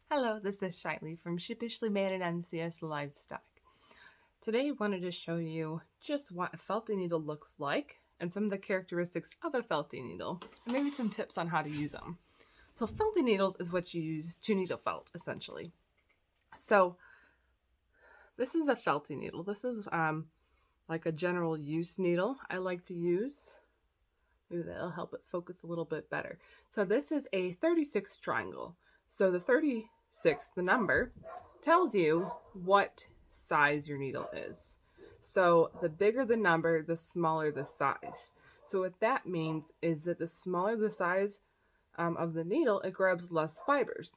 Hello, this is Shiley from Sheepishly Managed NCS Livestock. Today I wanted to show you just what a felting needle looks like and some of the characteristics of a felting needle and maybe some tips on how to use them. So felting needles is what you use to needle felt essentially. So this is a felting needle. This is like a general use needle I like to use. Maybe that'll help it focus a little bit better. So this is a 36 triangle. So the 36, the number, tells you what size your needle is. So the bigger the number, the smaller the size. So what that means is that the smaller the size of the needle, it grabs less fibers.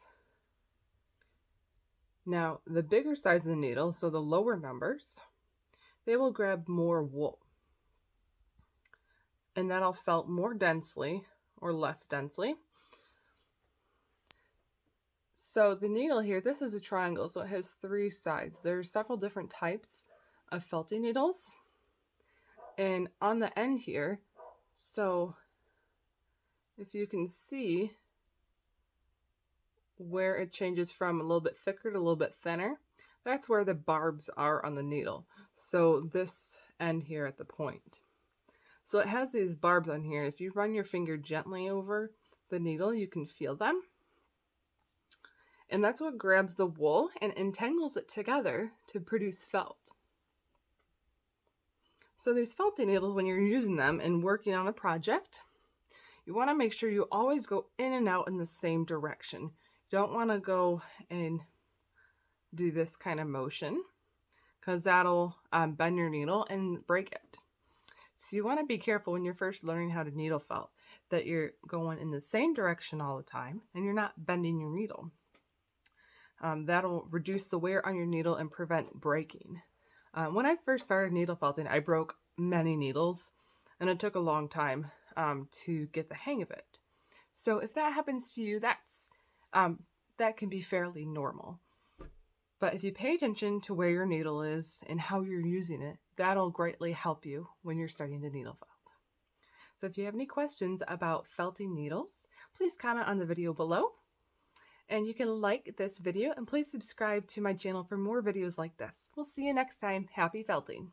Now, the bigger size of the needle, so the lower numbers, they will grab more wool. And that'll felt more densely or less densely. So the needle here, this is a triangle, so it has three sides. There are several different types of felting needles. And on the end here, so if you can see where it changes from a little bit thicker to a little bit thinner, that's where the barbs are on the needle. So this end here at the point. So it has these barbs on here. If you run your finger gently over the needle, you can feel them. And that's what grabs the wool and entangles it together to produce felt. So these felting needles, when you're using them and working on a project, you want to make sure you always go in and out in the same direction. You don't want to go and do this kind of motion because that'll bend your needle and break it. So you want to be careful when you're first learning how to needle felt that you're going in the same direction all the time and you're not bending your needle. That'll reduce the wear on your needle and prevent breaking. When I first started needle felting, I broke many needles and it took a long time to get the hang of it. So if that happens to you, that can be fairly normal. But if you pay attention to where your needle is and how you're using it, that'll greatly help you when you're starting to needle felt. So if you have any questions about felting needles, please comment on the video below. And you can like this video and please subscribe to my channel for more videos like this. We'll see you next time. Happy felting!